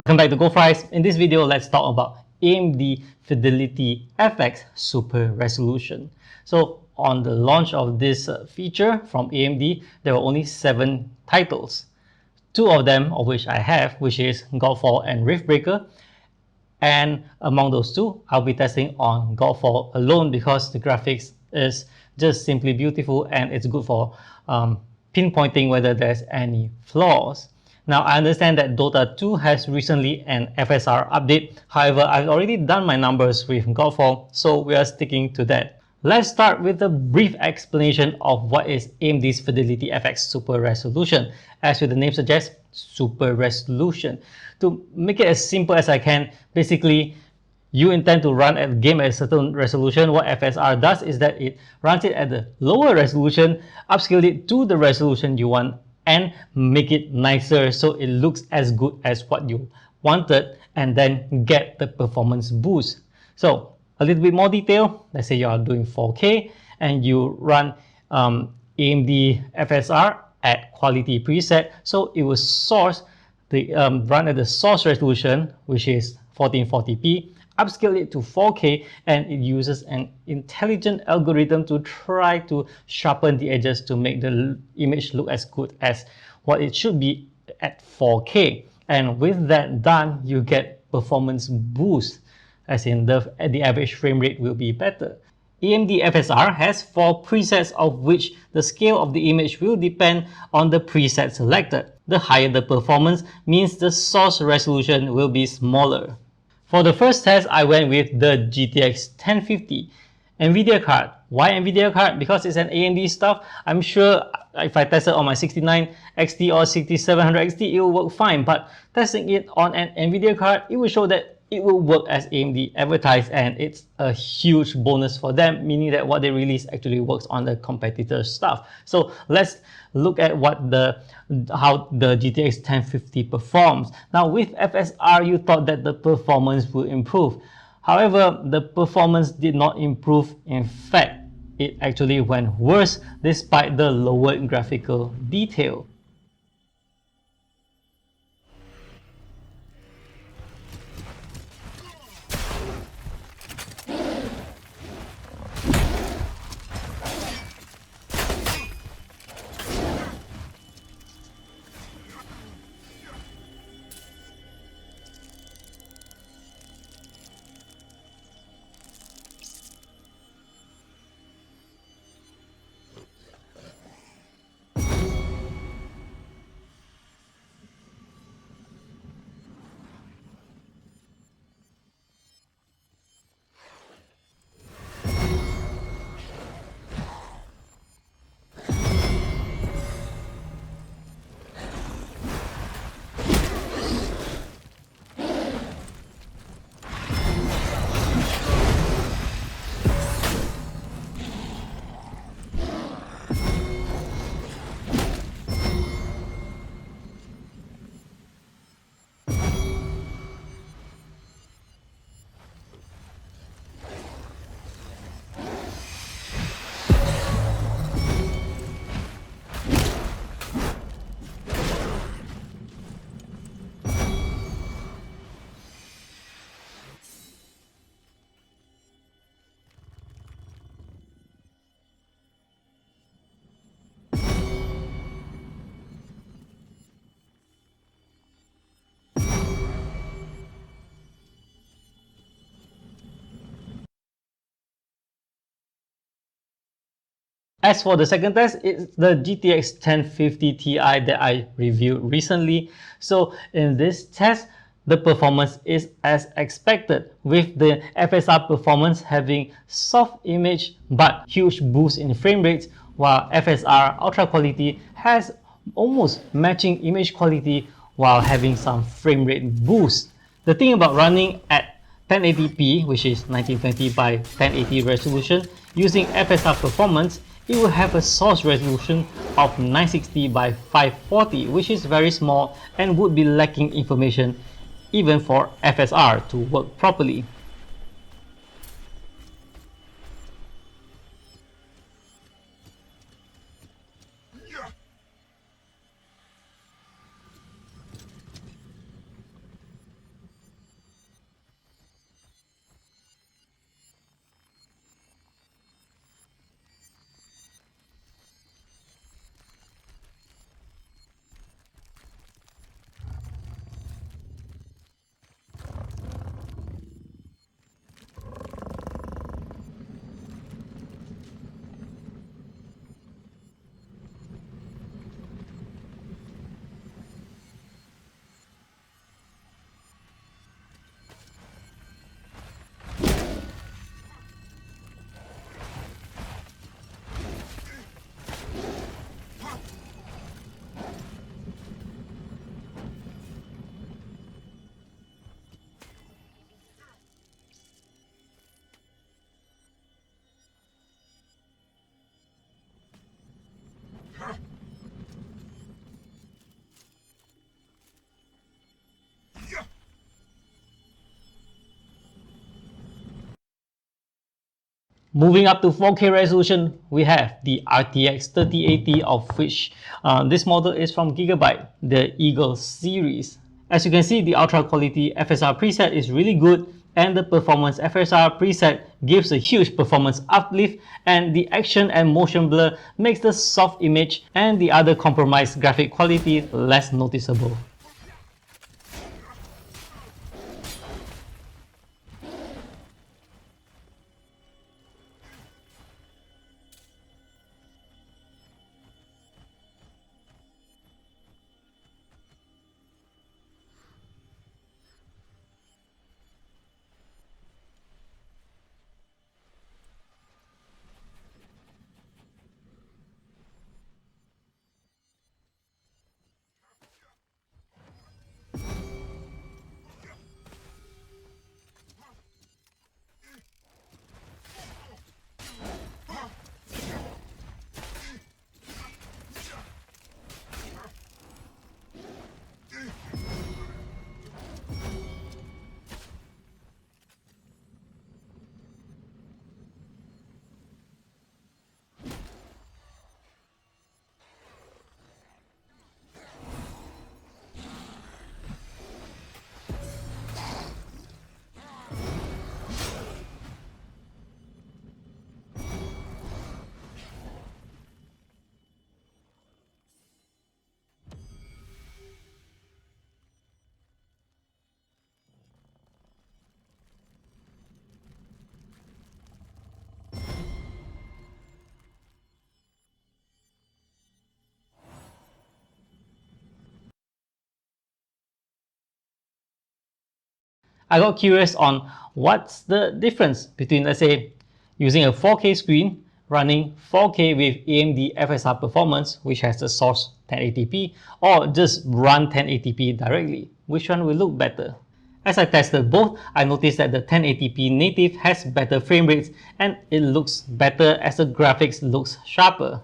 Welcome back to goldfries. In this video, let's talk about AMD FidelityFX Super Resolution. So on the launch of this feature from AMD, there were only 7 titles. 2 of them of which I have, which is Godfall and Riftbreaker. And among those 2, I'll be testing on Godfall alone because the graphics is just simply beautiful and it's good for pinpointing whether there's any flaws. Now, I understand that Dota 2 has recently an FSR update. However, I've already done my numbers with Godfall, so we are sticking to that. Let's start with a brief explanation of what is AMD's FidelityFX Super Resolution. As the name suggests, Super Resolution. To make it as simple as I can, basically, you intend to run a game at a certain resolution. What FSR does is that it runs it at the lower resolution, upscale it to the resolution you want, and make it nicer so it looks as good as what you wanted, and then get the performance boost. So a little bit more detail, let's say you are doing 4K and you run AMD FSR at quality preset, so it will source the run at the source resolution, which is 1440p, upscale it to 4K, and it uses an intelligent algorithm to try to sharpen the edges to make the image look as good as what it should be at 4K. And with that done, you get performance boost, as in the average frame rate will be better. AMD FSR has 4 presets, of which the scale of the image will depend on the preset selected. The higher the performance means the source resolution will be smaller. For the first test, I went with the GTX 1050 Nvidia Card. Why Nvidia Card? Because it's an AMD stuff. I'm sure if I tested on my 69XT or 6700XT, it will work fine. But testing it on an Nvidia card, it will show that it will work as AMD advertised, and it's a huge bonus for them, meaning that what they release actually works on the competitor stuff. So let's look at how the GTX 1050 performs. Now with FSR, you thought that the performance will improve. However, the performance did not improve. In fact, it actually went worse despite the lowered graphical detail. As for the second test, it's the GTX 1050 Ti that I reviewed recently. So in this test, the performance is as expected, with the FSR performance having soft image but huge boost in frame rates, while FSR Ultra Quality has almost matching image quality while having some frame rate boost. The thing about running at 1080p, which is 1920 by 1080 resolution, using FSR performance, it will have a source resolution of 960 by 540, which is very small and would be lacking information even for FSR to work properly. Moving up to 4K resolution, we have the RTX 3080, of which this model is from Gigabyte, the Eagle series. As you can see, the ultra quality FSR preset is really good, and the performance FSR preset gives a huge performance uplift, and the action and motion blur makes the soft image and the other compromised graphic quality less noticeable. I got curious on what's the difference between, let's say, using a 4K screen running 4K with AMD FSR performance, which has the source 1080p, or just run 1080p directly. Which one will look better? As I tested both, I noticed that the 1080p native has better frame rates and it looks better as the graphics looks sharper.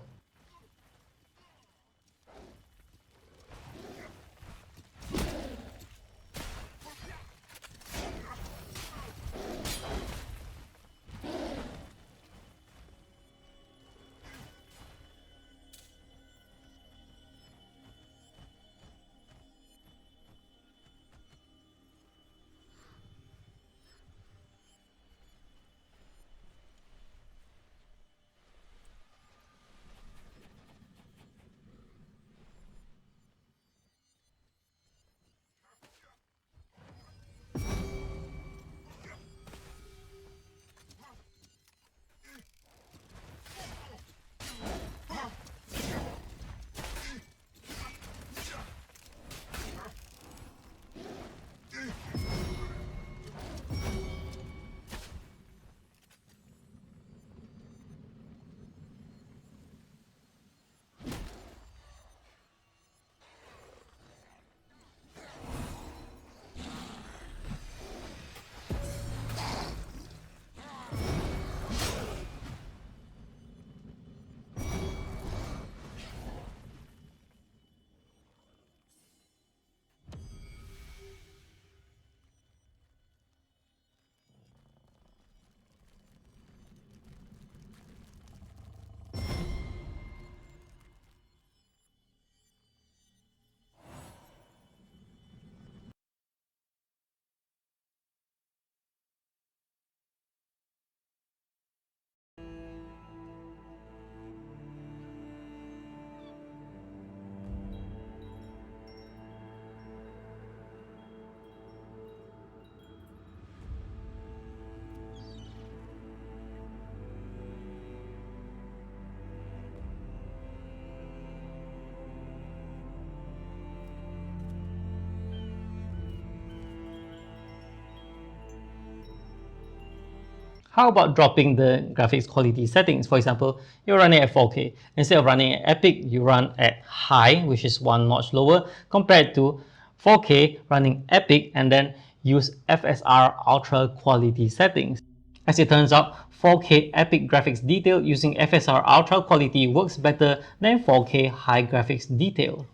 How about dropping the graphics quality settings? For example, you're running at 4K. Instead of running at Epic, you run at High, which is one notch lower, compared to 4K running Epic and then use FSR Ultra Quality settings. As it turns out, 4K Epic graphics detail using FSR Ultra Quality works better than 4K High graphics detail.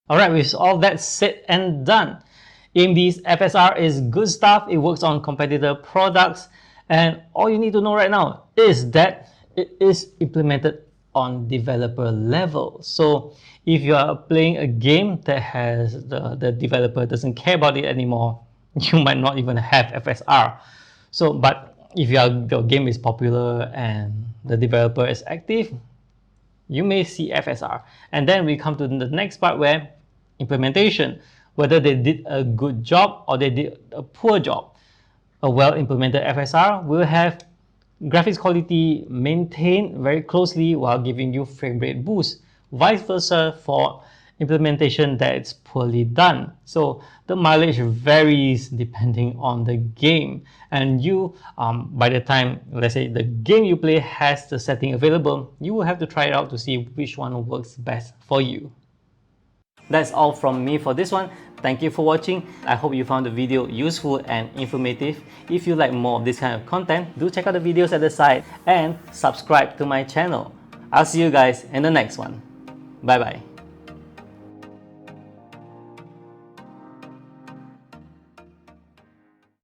Alright, with all that said and done, AMD's FSR is good stuff. It works on competitor products, and all you need to know right now is that it is implemented on developer level. So if you are playing a game that has the developer doesn't care about it anymore, you might not even have FSR. So, but if your game is popular and the developer is active, you may see FSR. And then we come to the next part where implementation, whether they did a good job or they did a poor job. A well-implemented FSR will have graphics quality maintained very closely while giving you frame rate boost. Vice versa for implementation that's poorly done. So the mileage varies depending on the game, and you by the time, let's say, the game you play has the setting available, you will have to try it out to see which one works best for you. That's all from me for this one. Thank you for watching. I hope you found the video useful and informative. If you like more of this kind of content, do check out the videos at the side and subscribe to my channel. I'll see you guys in the next one. Bye bye.